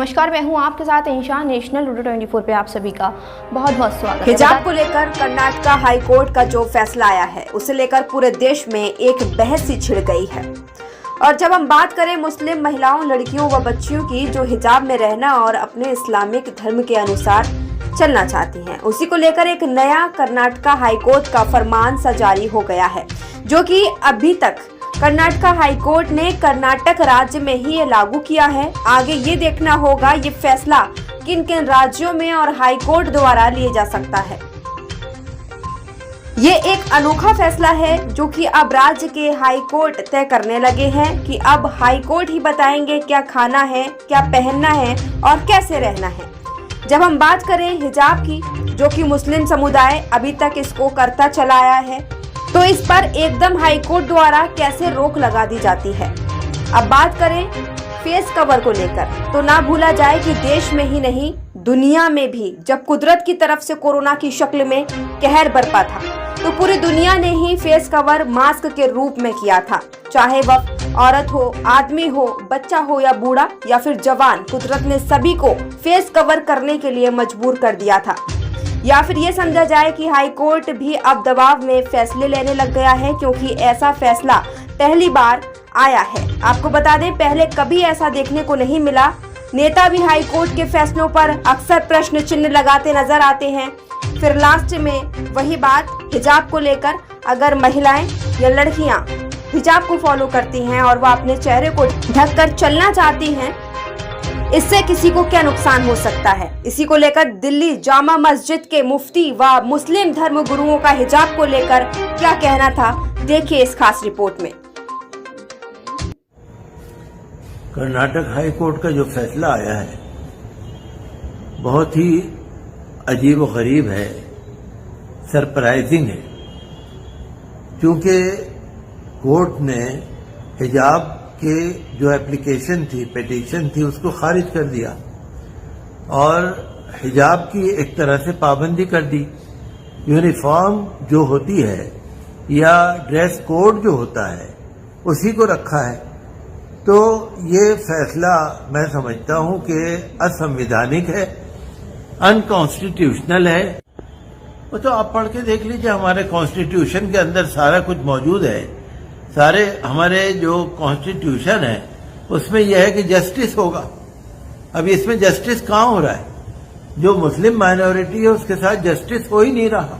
नमस्कार, मैं हूं आपके साथ इंशा। नेशनल लूडो 24 पे आप सभी का बहुत बहुत स्वागत है। हिजाब को लेकर कर्नाटक हाई कोर्ट का जो फैसला आया है उसे लेकर पूरे देश में एक बहस सी छिड़ गई है। और जब हम बात करें मुस्लिम महिलाओं, लड़कियों व बच्चियों की जो हिजाब में रहना और अपने इस्लामिक धर्म के अनुसार चलना चाहती हैं, उसी को लेकर एक नया कर्नाटक हाई कोर्ट का फरमान सा जारी हो गया है, जो कि अभी तक कर्नाटक हाई कोर्ट ने कर्नाटक राज्य में ही ये लागू किया है। आगे ये देखना होगा ये फैसला किन किन राज्यों में और हाई कोर्ट द्वारा लिए जा सकता है। ये एक अनोखा फैसला है जो कि अब राज्य के हाई कोर्ट तय करने लगे हैं कि अब हाई कोर्ट ही बताएंगे क्या खाना है, क्या पहनना है और कैसे रहना है। जब हम बात करें हिजाब की, जो कि मुस्लिम समुदाय अभी तक इसको करता चला आया है, तो इस पर एकदम हाई कोर्ट द्वारा कैसे रोक लगा दी जाती है। अब बात करें फेस कवर को लेकर, तो ना भूला जाए कि देश में ही नहीं दुनिया में भी जब कुदरत की तरफ से कोरोना की शक्ल में कहर बरपा था, तो पूरी दुनिया ने ही फेस कवर मास्क के रूप में किया था। चाहे वह औरत हो, आदमी हो, बच्चा हो या बूढ़ा या फिर जवान, कुदरत ने सभी को फेस कवर करने के लिए मजबूर कर दिया था। या फिर ये समझा जाए कि हाई कोर्ट भी अब दबाव में फैसले लेने लग गया है, क्योंकि ऐसा फैसला पहली बार आया है। आपको बता दें, पहले कभी ऐसा देखने को नहीं मिला। नेता भी हाई कोर्ट के फैसलों पर अक्सर प्रश्न चिन्ह लगाते नजर आते हैं। फिर लास्ट में वही बात हिजाब को लेकर, अगर महिलाएं या लड़कियां हिजाब को फॉलो करती हैं और वह अपने चेहरे को ढककर चलना चाहती हैं, इससे किसी को क्या नुकसान हो सकता है। इसी को लेकर दिल्ली जामा मस्जिद के मुफ्ती व मुस्लिम धर्म गुरुओं का हिजाब को लेकर क्या कहना था, देखिए इस खास रिपोर्ट में। कर्नाटक हाई कोर्ट का जो फैसला आया है बहुत ही अजीब व गरीब है, सरप्राइजिंग है, क्योंकि कोर्ट ने हिजाब के जो एप्लीकेशन थी, पिटीशन थी, उसको खारिज कर दिया और हिजाब की एक तरह से पाबंदी कर दी। यूनिफॉर्म जो होती है या ड्रेस कोड जो होता है उसी को रखा है। तो ये फैसला मैं समझता हूं कि असंवैधानिक है, अनकॉन्स्टिट्यूशनल है। वो तो आप पढ़ के देख लीजिए, हमारे कॉन्स्टिट्यूशन के अंदर सारा कुछ मौजूद है। सारे हमारे जो कॉन्स्टिट्यूशन है उसमें यह है कि जस्टिस होगा। अभी इसमें जस्टिस कहाँ हो रहा है? जो मुस्लिम माइनॉरिटी है उसके साथ जस्टिस हो ही नहीं रहा।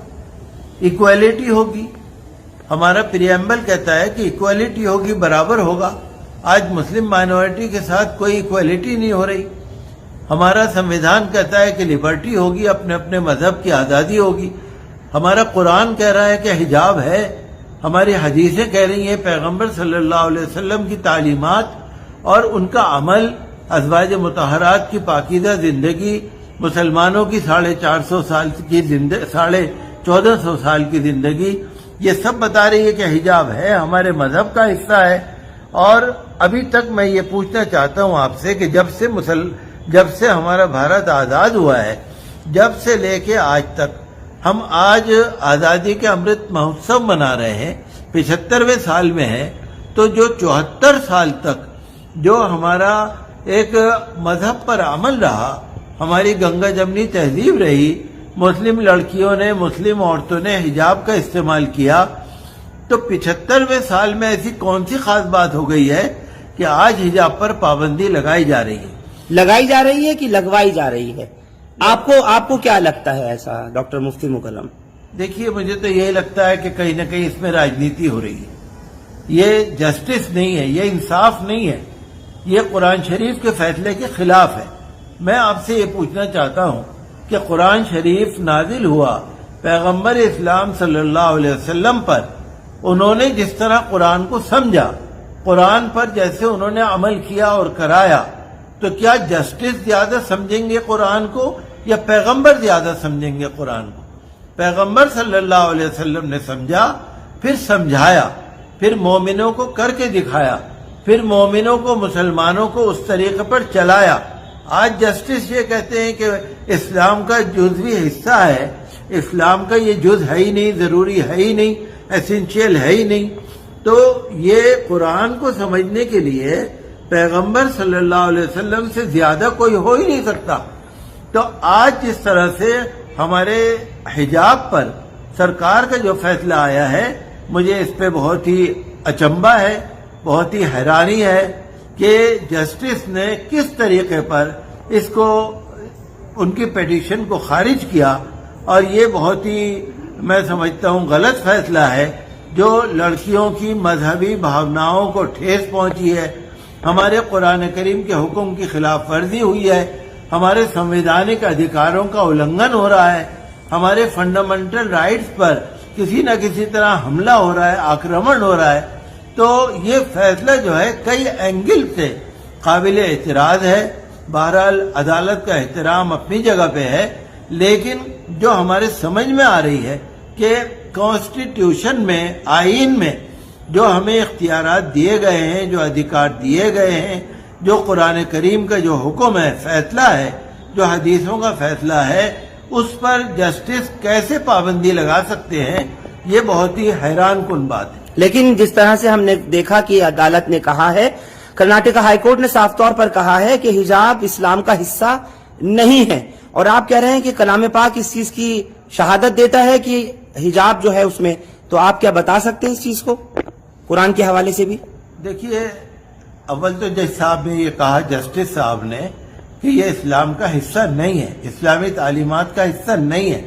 इक्वालिटी होगी, हमारा प्रीएम्बल कहता है कि इक्वालिटी होगी, बराबर होगा। आज मुस्लिम माइनॉरिटी के साथ कोई इक्वालिटी नहीं हो रही। हमारा संविधान कहता है कि लिबर्टी होगी, अपने अपने मजहब की आज़ादी होगी। हमारा कुरान कह रहा है कि हिजाब है, हमारी हदीसें कह रही हैं, पैगंबर सल्लल्लाहु अलैहि वसल्लम की तालीमात और उनका अमल, अज़वाज मुतहरात की पाकीज़ा जिंदगी, मुसलमानों की 450 साल की जिंदगी, 1450 साल की जिंदगी, ये सब बता रही है कि हिजाब है, हमारे मजहब का हिस्सा है। और अभी तक मैं ये पूछना चाहता हूँ आपसे कि जब से हमारा भारत आज़ाद हुआ है, जब से लेके आज तक, हम आज आज़ादी के अमृत महोत्सव मना रहे हैं, 75वें साल में है, तो जो 74 साल तक जो हमारा एक मजहब पर अमल रहा, हमारी गंगा जमनी तहजीब रही, मुस्लिम लड़कियों ने, मुस्लिम औरतों ने हिजाब का इस्तेमाल किया, तो 75वें साल में ऐसी कौन सी खास बात हो गई है कि आज हिजाब पर पाबंदी लगाई जा रही है? लगाई जा रही है कि लगवाई जा रही है? आपको क्या लगता है ऐसा, डॉक्टर मुफ्ती मुकर्रम? देखिए, मुझे तो यही लगता है कि कहीं न कहीं इसमें राजनीति हो रही है। ये जस्टिस नहीं है, ये इंसाफ नहीं है, ये कुरान शरीफ के फैसले के खिलाफ है। मैं आपसे ये पूछना चाहता हूं कि कुरान शरीफ नाजिल हुआ पैगंबर इस्लाम सल्लल्लाहु अलैहि वसल्लम पर, उन्होंने जिस तरह कुरान को समझा, कुरान पर जैसे उन्होंने अमल किया और कराया, तो क्या जस्टिस ज्यादा समझेंगे कुरान को या पैगंबर ज्यादा समझेंगे कुरान को? पैगंबर सल्लल्लाहु अलैहि वसल्लम ने समझा, फिर समझाया, फिर मोमिनों को करके दिखाया, फिर मोमिनों को, मुसलमानों को उस तरीके पर चलाया। आज जस्टिस ये कहते हैं कि इस्लाम का जुज़वी हिस्सा है, इस्लाम का ये जुज़ है ही नहीं, जरूरी है ही नहीं, एसेंशियल है ही नहीं। तो ये कुरान को समझने के लिए پیغمبر صلی اللہ علیہ وسلم سے زیادہ کوئی ہو ہی نہیں سکتا. تو آج جس طرح سے ہمارے حجاب پر سرکار کا جو فیصلہ آیا ہے، مجھے اس پہ بہت ہی اچنبھا ہے، بہت ہی حیرانی ہے کہ جسٹس نے کس طریقے پر اس کو، ان کی پیٹیشن کو خارج کیا. اور یہ بہت ہی میں سمجھتا ہوں غلط فیصلہ ہے، جو لڑکیوں کی مذہبی بھاوناؤں کو ٹھیس پہنچی ہے، ہمارے قرآن کریم کے حکم کی خلاف ورزی ہوئی ہے، ہمارے سنویدھانک ادھیکاروں کا النگھن ہو رہا ہے، ہمارے فنڈامنٹل رائٹس پر کسی نہ کسی طرح حملہ ہو رہا ہے، آکرمن ہو رہا ہے. تو یہ فیصلہ جو ہے کئی اینگل سے قابل اعتراض ہے. بہرحال عدالت کا احترام اپنی جگہ پہ ہے، لیکن جو ہمارے سمجھ میں آ رہی ہے کہ کانسٹیٹیوشن میں، آئین میں جو ہمیں اختیارات دیے گئے ہیں، جو ادھیکار دیے گئے ہیں، جو قرآن کریم کا جو حکم ہے، فیصلہ ہے، جو حدیثوں کا فیصلہ ہے، اس پر جسٹس کیسے پابندی لگا سکتے ہیں، یہ بہت ہی حیران کن بات ہے. لیکن جس طرح سے ہم نے دیکھا کہ عدالت نے کہا ہے، کرناٹک ہائی کورٹ نے صاف طور پر کہا ہے کہ حجاب اسلام کا حصہ نہیں ہے، اور آپ کہہ رہے ہیں کہ کلام پاک اس چیز کی شہادت دیتا ہے کہ حجاب جو ہے اس میں، تو آپ کیا بتا سکتے ہیں اس چیز کو قرآن کے حوالے سے بھی؟ دیکھیے، اول تو جج صاحب نے یہ کہا، جسٹس صاحب نے، کہ یہ اسلام کا حصہ نہیں ہے، اسلامی تعلیمات کا حصہ نہیں ہے.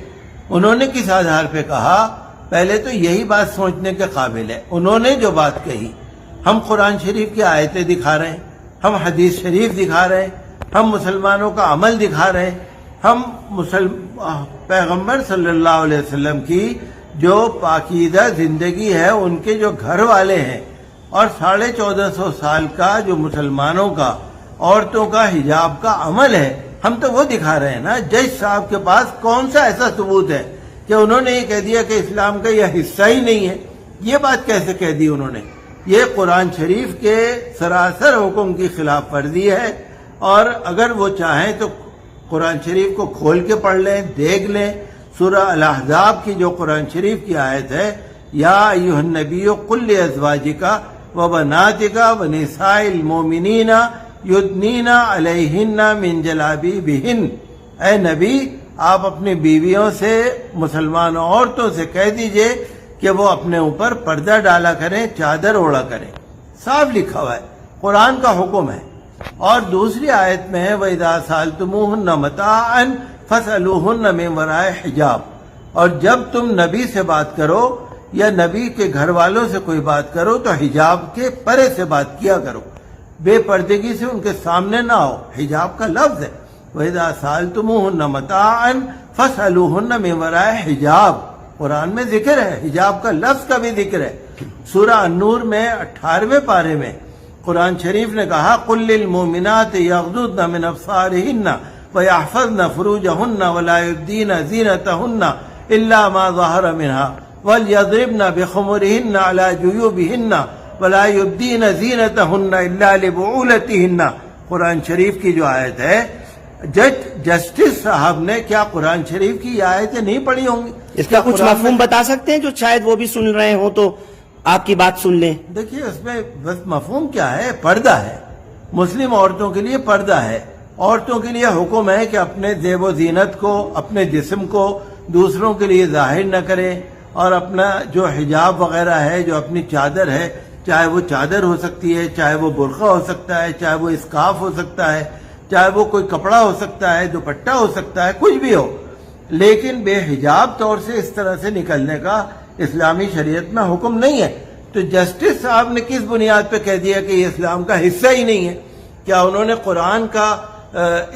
انہوں نے کس آدھار پہ کہا؟ پہلے تو یہی بات سوچنے کے قابل ہے. انہوں نے جو بات کہی، ہم قرآن شریف کی آیتیں دکھا رہے ہیں، ہم حدیث شریف دکھا رہے ہیں، ہم مسلمانوں کا عمل دکھا رہے ہیں، ہم پیغمبر صلی اللہ علیہ وسلم کی جو پاکیزہ زندگی ہے، ان کے جو گھر والے ہیں، اور 1450 سال کا جو مسلمانوں کا، عورتوں کا حجاب کا عمل ہے، ہم تو وہ دکھا رہے ہیں نا. جج صاحب کے پاس کون سا ایسا ثبوت ہے کہ انہوں نے یہ کہہ دیا کہ اسلام کا یہ حصہ ہی نہیں ہے؟ یہ بات کیسے کہہ دی انہوں نے؟ یہ قرآن شریف کے سراسر حکم کی خلاف ورزی ہے. اور اگر وہ چاہیں تو قرآن شریف کو کھول کے پڑھ لیں، دیکھ لیں. سورہ الاحزاب کی جو قرآن شریف کی آیت ہے، یا ایھا النبی قل لازواجک وبناتک ونساء المؤمنین یدنین علیہن من جلابیبہن، اے نبی آپ اپنی بیویوں سے، مسلمان عورتوں سے کہہ دیجئے کہ وہ اپنے اوپر پردہ ڈالا کریں، چادر اوڑھا کریں. صاف لکھا ہوا ہے، قرآن کا حکم ہے. اور دوسری آیت میں ہے وَإِذَا سَأَلْتُمُوهُنَّ مَتَاعًا فَاسْأَلُوهُنَّ مِنْ وَرَاءِ حِجَابٍ، اور جب تم نبی سے بات کرو یا نبی کے گھر والوں سے کوئی بات کرو تو حجاب کے پرے سے بات کیا کرو، بے پردگی سے ان کے سامنے نہ آؤ. حجاب کا لفظ ہے وَإِذَا سَأَلْتُمُوهُنَّ مَتَاعًا فَاسْأَلُوهُنَّ مِنْ وَرَاءِ حِجَابٍ. قرآن میں ذکر ہے، حجاب کا لفظ کا بھی ذکر ہے. سورہ النور میں 18ویں پارے میں قرآن شریف نے کہا قُلْ لِلْمُؤْمِنَاتِ يَغْضُضْنَ مِنْ أَبْصَارِهِنَّ وَيَحْفَظْنَ فُرُوجَهُنَّ وَلَا يُبْدِينَ زِينَتَهُنَّ إِلَّا مَا ظَهَرَ مِنْهَا وَلْيَضْرِبْنَ بِخُمُرِهِنَّ عَلَى جُيُوبِهِنَّ وَلَا يُبْدِينَ زِينَتَهُنَّ إِلَّا لِبُعُولَتِهِنَّ. قرآن شریف کی جو آیت ہے، جسٹس صاحب نے کیا قرآن شریف کی یہ آیتیں نہیں پڑھی ہوں گی؟ اس کا کچھ مفہوم بتا سکتے ہیں جو شاید وہ بھی سن رہے ہوں تو آپ کی بات سن لیں؟ دیکھیے، اس میں بس مفہوم کیا ہے؟ پردہ ہے. مسلم عورتوں کے لیے پردہ ہے. عورتوں کے لیے حکم ہے کہ اپنے زیب و زینت کو، اپنے جسم کو دوسروں کے لیے ظاہر نہ کریں، اور اپنا جو حجاب وغیرہ ہے، جو اپنی چادر ہے، چاہے وہ چادر ہو سکتی ہے، چاہے وہ برقع ہو سکتا ہے، چاہے وہ اسکارف ہو سکتا ہے، چاہے وہ کوئی کپڑا ہو سکتا ہے، دوپٹہ ہو سکتا ہے، کچھ بھی ہو، لیکن بے حجاب طور سے اس طرح سے نکلنے کا اسلامی شریعت میں حکم نہیں ہے. تو جسٹس صاحب نے کس بنیاد پہ کہہ دیا کہ یہ اسلام کا حصہ ہی نہیں ہے؟ کیا انہوں نے قرآن کا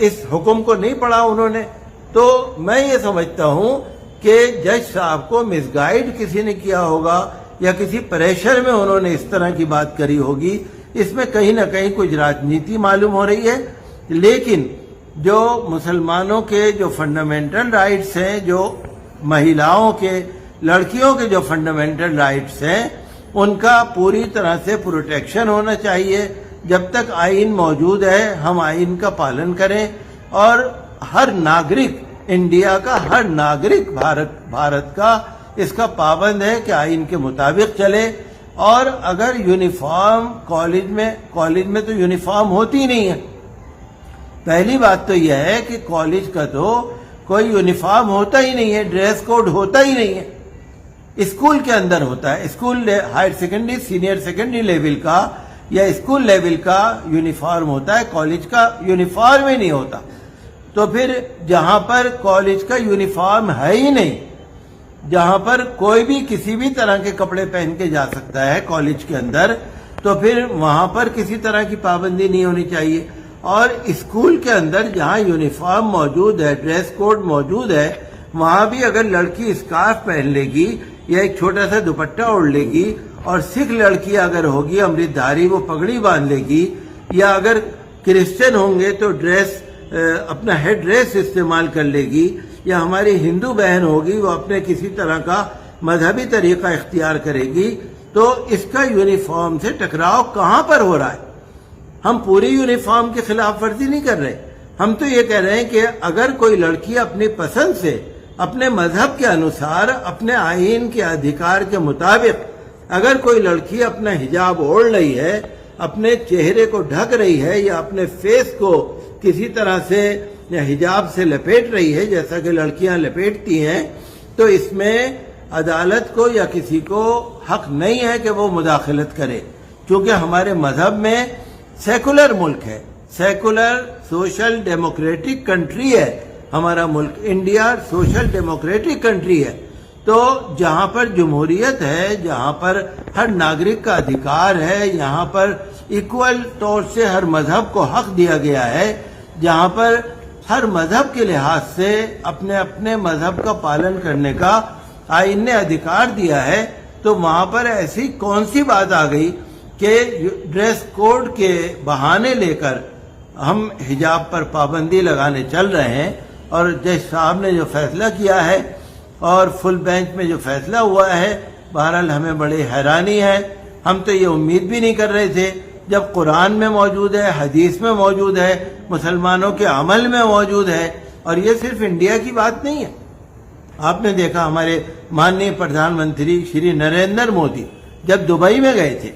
اس حکم کو نہیں پڑھا انہوں نے؟ تو میں یہ سمجھتا ہوں کہ جج صاحب کو مس گائیڈ کسی نے کیا ہوگا، یا کسی پریشر میں انہوں نے اس طرح کی بات کری ہوگی. اس میں کہیں نہ کہیں کچھ راجنیتی معلوم ہو رہی ہے. لیکن جو مسلمانوں کے جو فنڈامنٹل رائٹس ہیں، جو مہیلاؤں کے، لڑکیوں کے جو فنڈامنٹل رائٹس ہیں، ان کا پوری طرح سے پروٹیکشن ہونا چاہیے. جب تک آئین موجود ہے ہم آئین کا پالن کریں، اور ہر ناگرک، انڈیا کا ہر ناگرک، بھارت کا اس کا پابند ہے کہ آئین کے مطابق چلے. اور اگر یونیفارم کالج میں تو یونیفارم ہوتی ہی نہیں ہے. پہلی بات تو یہ ہے کہ کالج کا تو کوئی یونیفارم ہوتا ہی نہیں ہے, ڈریس کوڈ ہوتا ہی نہیں ہے. اسکول کے اندر ہوتا ہے, school higher secondary senior secondary level کا یا اسکول لیول کا یونیفارم ہوتا ہے, کالج کا یونیفارم ہی نہیں ہوتا. تو پھر جہاں پر کالج کا یونیفارم ہے ہی نہیں, جہاں پر کوئی بھی کسی بھی طرح کے کپڑے پہن کے جا سکتا ہے کالج کے اندر, تو پھر وہاں پر کسی طرح کی پابندی نہیں ہونی چاہیے. اور اسکول کے اندر جہاں یونیفارم موجود ہے, ڈریس کوڈ موجود ہے, وہاں بھی اگر لڑکی اسکارف پہن لے گی یا ایک چھوٹا سا دوپٹہ اوڑھ لے گی, اور سکھ لڑکی اگر ہوگی امرت دھاری وہ پگڑی باندھ لے گی, یا اگر کرسچن ہوں گے تو ڈریس اپنا ہیڈ ڈریس استعمال کر لے گی, یا ہماری ہندو بہن ہوگی وہ اپنے کسی طرح کا مذہبی طریقہ اختیار کرے گی, تو اس کا یونیفارم سے ٹکراؤ کہاں پر ہو رہا ہے؟ ہم پوری یونیفارم کی خلاف ورزی نہیں کر رہے, ہم تو یہ کہہ رہے ہیں کہ اگر کوئی لڑکی اپنی پسند سے اپنے مذہب کے انوسار اپنے آئین کے ادھیکار کے مطابق اگر کوئی لڑکی اپنا حجاب اوڑھ رہی ہے, اپنے چہرے کو ڈھک رہی ہے, یا اپنے فیس کو کسی طرح سے حجاب سے لپیٹ رہی ہے جیسا کہ لڑکیاں لپیٹتی ہیں, تو اس میں عدالت کو یا کسی کو حق نہیں ہے کہ وہ مداخلت کرے, کیونکہ ہمارے مذہب میں سیکولر ملک ہے, سیکولر سوشل ڈیموکریٹک کنٹری ہے ہمارا ملک, انڈیا سوشل ڈیموکریٹک کنٹری ہے. تو جہاں پر جمہوریت ہے, جہاں پر ہر ناگرک کا ادھیکار ہے, یہاں پر ایکول طور سے ہر مذہب کو حق دیا گیا ہے, جہاں پر ہر مذہب کے لحاظ سے اپنے اپنے مذہب کا پالن کرنے کا آئین نے ادھیکار دیا ہے, تو وہاں پر ایسی کون سی بات آ گئی کہ ڈریس کوڈ کے بہانے لے کر ہم حجاب پر پابندی لگانے چل رہے ہیں. اور جج صاحب نے جو فیصلہ کیا ہے اور فل بینچ میں جو فیصلہ ہوا ہے, بہرحال ہمیں بڑی حیرانی ہے. ہم تو یہ امید بھی نہیں کر رہے تھے, جب قرآن میں موجود ہے, حدیث میں موجود ہے, مسلمانوں کے عمل میں موجود ہے. اور یہ صرف انڈیا کی بات نہیں ہے. آپ نے دیکھا ہمارے ماننی پردھان منتری شری نریندر مودی جب دبئی میں گئے تھے,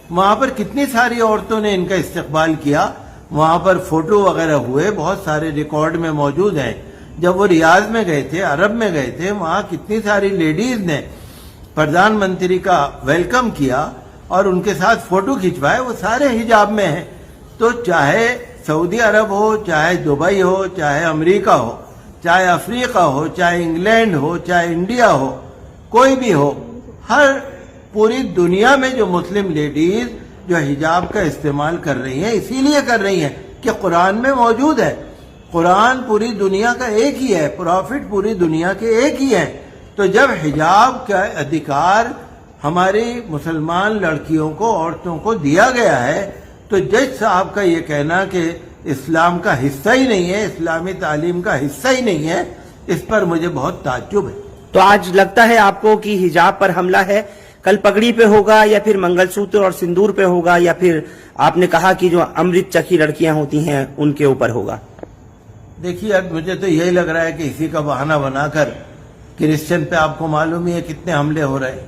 وہاں پر کتنی ساری عورتوں نے ان کا استقبال کیا, وہاں پر فوٹو وغیرہ ہوئے, بہت سارے ریکارڈ میں موجود ہیں. جب وہ ریاض میں گئے تھے, عرب میں گئے تھے, وہاں کتنی ساری لیڈیز نے پردھان منتری کا ویلکم کیا اور ان کے ساتھ فوٹو کھنچوائے, وہ سارے حجاب میں ہیں. تو چاہے سعودی عرب ہو, چاہے دبئی ہو, چاہے امریکہ ہو, چاہے افریقہ ہو, چاہے انگلینڈ ہو, چاہے انڈیا ہو, کوئی بھی ہو, ہر پوری دنیا میں جو مسلم لیڈیز جو حجاب کا استعمال کر رہی ہیں, اسی لیے کر رہی ہیں کہ قرآن میں موجود ہے. قرآن پوری دنیا کا ایک ہی ہے, پروفٹ پوری دنیا کے ایک ہی ہیں. تو جب حجاب کا ادھیکار ہماری مسلمان لڑکیوں کو, عورتوں کو دیا گیا ہے, تو جج صاحب کا یہ کہنا کہ اسلام کا حصہ ہی نہیں ہے, اسلامی تعلیم کا حصہ ہی نہیں ہے, اس پر مجھے بہت تعجب ہے. تو آج لگتا ہے آپ کو کہ حجاب پر حملہ ہے, کل پگڑی پہ ہوگا یا پھر منگل سوتر اور سندور پہ ہوگا, یا پھر آپ نے کہا کہ جو امرت چکھی لڑکیاں ہوتی ہیں ان کے اوپر ہوگا؟ دیکھیے مجھے تو یہی لگ رہا ہے کہ اسی کا بہانہ بنا کر کرسچن پہ آپ کو معلوم ہی ہے کتنے حملے ہو رہے ہیں.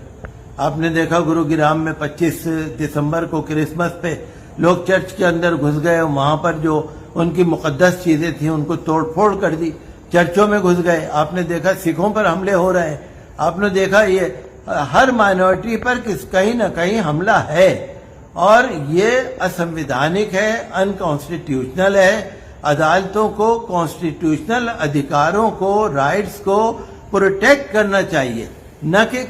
آپ نے دیکھا گروگرام میں 25 دسمبر کو کرسمس پہ لوگ چرچ کے اندر گھس گئے, وہاں پر جو ان کی مقدس چیزیں تھیں ان کو توڑ پھوڑ کر دی, چرچوں میں گھس گئے. آپ نے دیکھا سکھوں پر حملے ہو رہے ہیں. آپ نے دیکھا یہ ہر مائنورٹی پر کہیں نہ کہیں حملہ ہے, اور یہ اسمویدھانک ہے, ان کانسٹیٹیوشنل ہے. عدالتوں کو کانسٹیٹیوشنل ادھیکاروں کو, رائٹس کو پروٹیکٹ کرنا چاہیے, نہ کہ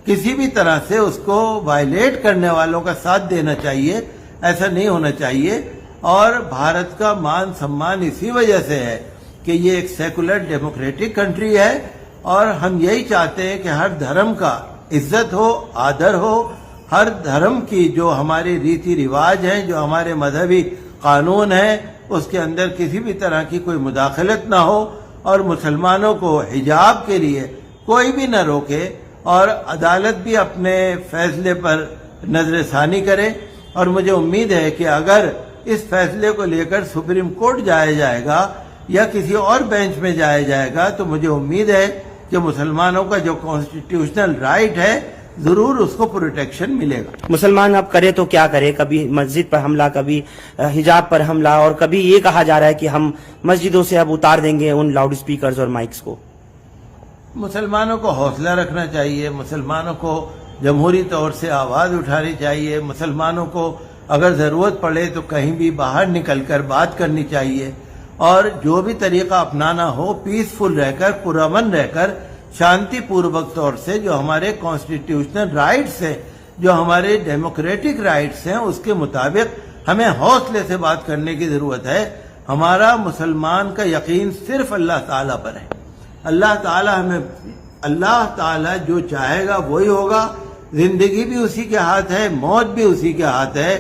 کسی بھی طرح سے اس کو وائلیٹ کرنے والوں کا ساتھ دینا چاہیے. ایسا نہیں ہونا چاہیے. اور بھارت کا مان سمان اسی وجہ سے ہے کہ یہ ایک سیکولر ڈیموکریٹک کنٹری ہے, اور ہم یہی چاہتے ہیں کہ ہر دھرم کا عزت ہو, آدر ہو, ہر دھرم کی جو ہمارے ریتی رواج ہیں, جو ہمارے مذہبی قانون ہیں, اس کے اندر کسی بھی طرح کی کوئی مداخلت نہ ہو, اور مسلمانوں کو حجاب کے لیے کوئی بھی نہ روکے, اور عدالت بھی اپنے فیصلے پر نظر ثانی کرے. اور مجھے امید ہے کہ اگر اس فیصلے کو لے کر سپریم کورٹ جایا جائے گا یا کسی اور بینچ میں جایا جائے گا, تو مجھے امید ہے کہ مسلمانوں کا جو کانسٹیٹیوشنل رائٹ ہے जरूर उसको प्रोटेक्शन मिलेगा। मुसलमान अब करे तो क्या करे, कभी मस्जिद पर हमला, कभी हिजाब पर हमला, और कभी ये कहा जा रहा है कि हम मस्जिदों से अब उतार देंगे उन लाउड स्पीकर्स और माइक्स को। मुसलमानों को हौसला रखना चाहिए, मुसलमानों को जमहूरी तौर से आवाज उठानी चाहिए, मुसलमानों को अगर जरूरत पड़े तो कहीं भी बाहर निकलकर बात करनी चाहिए, और जो भी तरीका अपनाना हो पीसफुल रहकर, पुरअमन रहकर, शांति पूर्वक तौर से, जो हमारे कॉन्स्टिट्यूशनल राइट्स हैं, जो हमारे डेमोक्रेटिक राइट्स हैं, उसके मुताबिक हमें हौसले से बात करने की जरूरत है। हमारा मुसलमान का यकीन सिर्फ अल्लाह ताला पर है। अल्लाह ताला जो चाहेगा वही होगा। जिंदगी भी उसी के हाथ है, मौत भी उसी के हाथ है।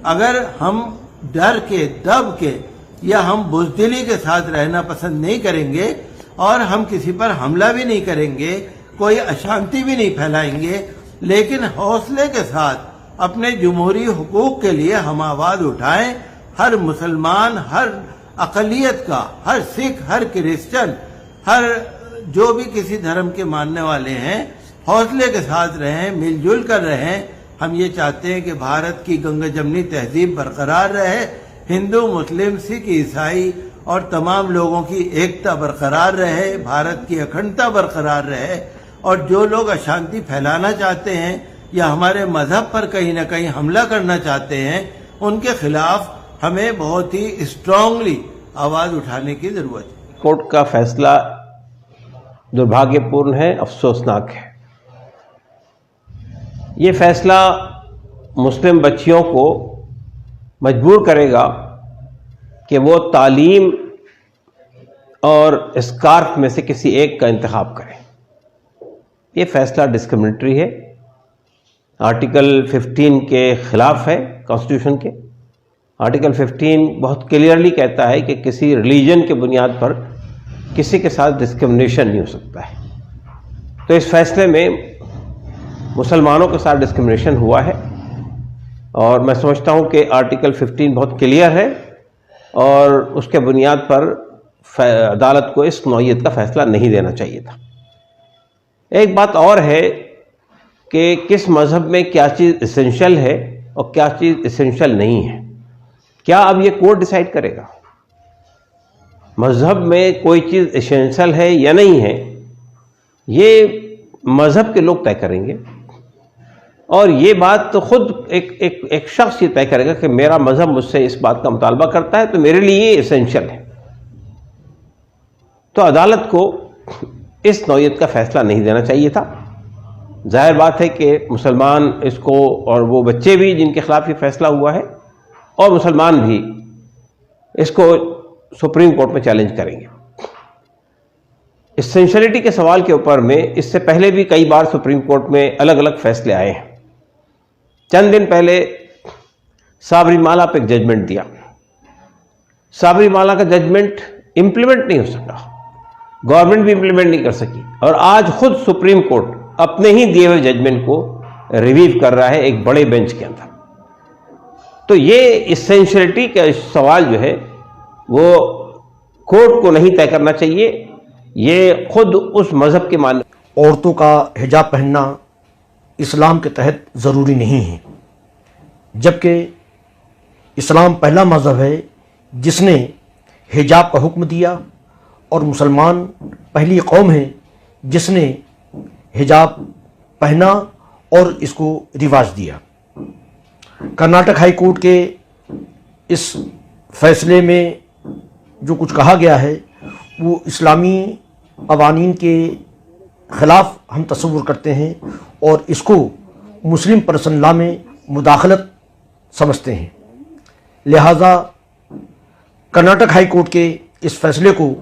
अगर हम डर के, दब के या हम बुज़दिली के साथ रहना पसंद नहीं करेंगे और हम किसी पर हमला भी नहीं करेंगे, कोई अशांति भी नहीं फैलाएंगे, लेकिन हौसले के साथ अपने जमहूरी हुकूक के लिए हम आवाज उठाएं। हर मुसलमान, हर अक़लियत का, हर सिख, हर क्रिश्चियन, हर जो भी किसी धर्म के मानने वाले हैं, हौसले के साथ रहें, मिलजुल कर रहें। हम ये चाहते हैं कि भारत की गंगा जमनी तहजीब बरकरार रहे, हिंदू, मुस्लिम, सिख, ईसाई और तमाम लोगों की एकता बरकरार रहे, भारत की अखंडता बरकरार रहे, और जो लोग अशांति फैलाना चाहते हैं या हमारे मजहब पर कहीं न कहीं हमला करना चाहते हैं, उनके खिलाफ हमें बहुत ही स्ट्रांगली आवाज उठाने की जरूरत है। कोर्ट का फैसला दुर्भाग्यपूर्ण है, अफसोसनाक है। ये फैसला मुस्लिम बच्चियों को मजबूर करेगा कि वो तालीम और स्कार्फ में से किसी एक का इंतखाब करें। ये फैसला डिस्क्रिमिनेटरी है, आर्टिकल 15 के खिलाफ है कॉन्स्टिट्यूशन के। आर्टिकल 15 बहुत क्लियरली कहता है कि किसी रिलीजन के बुनियाद पर किसी के साथ डिस्क्रिमिनेशन नहीं हो सकता है। तो इस फैसले में मुसलमानों के साथ डिस्क्रिमिनेशन हुआ है, और मैं समझता हूं कि आर्टिकल 15 बहुत क्लियर है और उसके बुनियाद पर अदालत को इस नौइयत का फैसला नहीं देना चाहिए था। एक बात और है कि किस मजहब में क्या चीज़ इसेंशियल है और क्या चीज़ इसेंशियल नहीं है, क्या अब ये कोर्ट डिसाइड करेगा? मजहब में कोई चीज़ इसेंशियल है या नहीं है, ये मजहब के लोग तय करेंगे, और ये बात तो खुद एक शख्स ये तय करेगा कि मेरा मजहब मुझसे इस बात का मुतालबा करता है तो मेरे लिए ये इसेंशियल है। तो अदालत को इस नौइयत का फैसला नहीं देना चाहिए था। जाहिर बात है कि मुसलमान इसको, और वो बच्चे भी जिनके खिलाफ ये फैसला हुआ है, और मुसलमान भी इसको सुप्रीम कोर्ट में चैलेंज करेंगे। इसेंशियलिटी के सवाल के ऊपर में इससे पहले भी कई बार सुप्रीम कोर्ट में अलग अलग फैसले आए हैं। चंद दिन पहले साबरीमाला पे एक जजमेंट दिया। साबरीमाला का जजमेंट इंप्लीमेंट नहीं हो सका, गवर्नमेंट भी इंप्लीमेंट नहीं कर सकी, और आज खुद सुप्रीम कोर्ट अपने ही दिए हुए जजमेंट को रिव्यू कर रहा है एक बड़े बेंच के अंदर। तो ये इसेंशियलिटी का सवाल जो है वो कोर्ट को नहीं तय करना चाहिए, ये खुद उस मजहब के मान। औरतों का हिजाब पहनना इस्लाम के तहत ज़रूरी नहीं है, जबकि इस्लाम पहला मज़हब है जिसने हिजाब का हुक्म दिया, और मुसलमान पहली कौम है जिसने हिजाब पहना और इसको रिवाज दिया। कर्नाटक हाई कोर्ट के इस फैसले में जो कुछ कहा गया है वो इस्लामी कवानीन के ख़िलाफ़ हम तस्वुर करते हैं और इसको मुस्लिम पर्सन लॉ में मुदाखलत समझते हैं। लिहाजा कर्नाटक हाई कोर्ट के इस फैसले को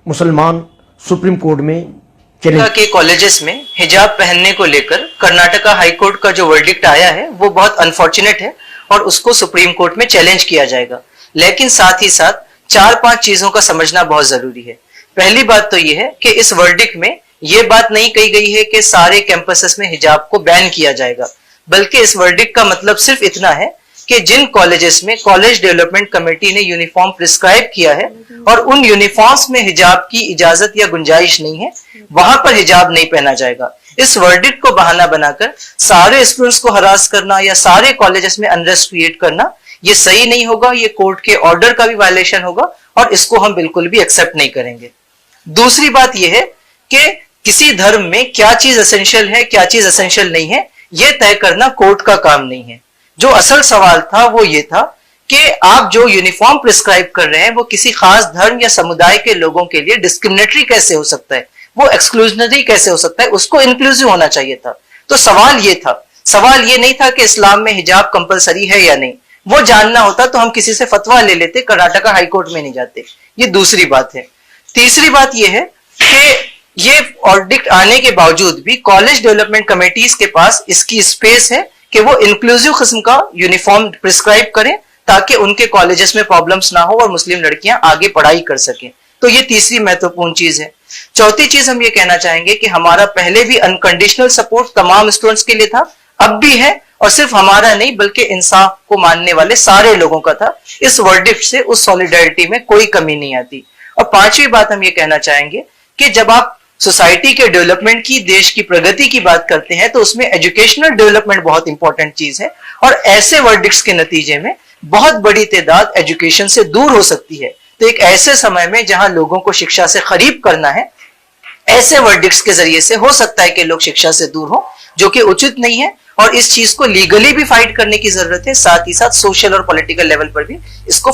मुसलमान सुप्रीम कोर्ट में चैलेंज। के कॉलेजेस में हिजाब पहनने को लेकर कर्नाटका हाई कोर्ट का जो वर्डिक्ट आया है वो बहुत अनफॉर्चुनेट है और उसको सुप्रीम कोर्ट में चैलेंज किया जाएगा। लेकिन साथ ही साथ 4-5 चीजों का समझना बहुत जरूरी है। पहली बात तो ये है कि इस वर्डिक्ट में ये बात नहीं कही गई है कि सारे कैंपसेस में हिजाब को बैन किया जाएगा, बल्कि इस वर्डिक्ट का मतलब सिर्फ इतना है कि जिन कॉलेजेस में कॉलेज डेवलपमेंट कमेटी ने यूनिफॉर्म प्रिस्क्राइब किया है और उन यूनिफॉर्म्स में हिजाब की इजाजत या गुंजाइश नहीं है, वहां पर हिजाब नहीं पहना जाएगा। اس वर्डिct को बहाना बनाकर सारे स्टूडेंट्स को हरास करना या सारे कॉलेजेस में अनरेस्ट क्रिएट करना, ये सही नहीं होगा, ये कोर्ट के ऑर्डर का भी वायलेशन होगा और इसको हम बिल्कुल भी एक्सेप्ट नहीं करेंगे। दूसरी बात यह है कि किसी धर्म में क्या चीज एसेंशियल है, क्या चीज एसेंशियल नहीं है, यह तय करना कोर्ट का काम नहीं है। जो असल सवाल था वो ये था कि आप जो यूनिफॉर्म प्रिस्क्राइब कर रहे हैं वो किसी खास धर्म या समुदाय के लोगों के लिए डिस्क्रिमिनेटरी कैसे हो सकता है, वो एक्सक्लूजनरी कैसे हो सकता है, उसको इंक्लूसिव होना चाहिए था। तो सवाल ये था, सवाल ये नहीं था कि इस्लाम में हिजाब कंपलसरी है या नहीं। वो जानना होता तो हम किसी से फतवा ले लेते, कर्नाटका हाईकोर्ट में नहीं जाते। ये दूसरी बात है। तीसरी बात ये है कि ये ऑर्डिक्ट आने के बावजूद भी कॉलेज डेवलपमेंट कमेटीज के पास इसकी स्पेस है कि वो इंक्लूसिव किस्म का यूनिफॉर्म प्रिस्क्राइब करें ताकि उनके कॉलेजेस में प्रॉब्लम्स ना हो और मुस्लिम लड़कियां आगे पढ़ाई कर सकें। तो ये तीसरी महत्वपूर्ण चीज है। चौथी चीज हम ये कहना चाहेंगे कि हमारा पहले भी अनकंडीशनल सपोर्ट तमाम स्टूडेंट्स के लिए था, अब भी है, और सिर्फ हमारा नहीं बल्कि इंसाफ को मानने वाले सारे लोगों का था। इस वर्डिक्ट से उस सॉलिडारिटी में कोई कमी नहीं आती। और पांचवी बात हम ये कहना चाहेंगे कि जब आप सोसाइटी के डेवलपमेंट की, देश की प्रगति की बात करते हैं तो उसमें एजुकेशनल डेवलपमेंट बहुत इंपॉर्टेंट चीज है और ऐसे वर्डिक्ट्स के नतीजे में बहुत बड़ी तादाद एजुकेशन से दूर हो सकती है। तो एक ऐसे समय में जहां लोगों को शिक्षा से करीब करना है, ऐसे वर्डिक्ट्स के जरिए से हो सकता है कि लोग शिक्षा से दूर हो, जो कि उचित नहीं है और इस चीज को लीगली भी फाइट करने की जरूरत है, साथ ही साथ सोशल और पॉलिटिकल लेवल पर भी इसको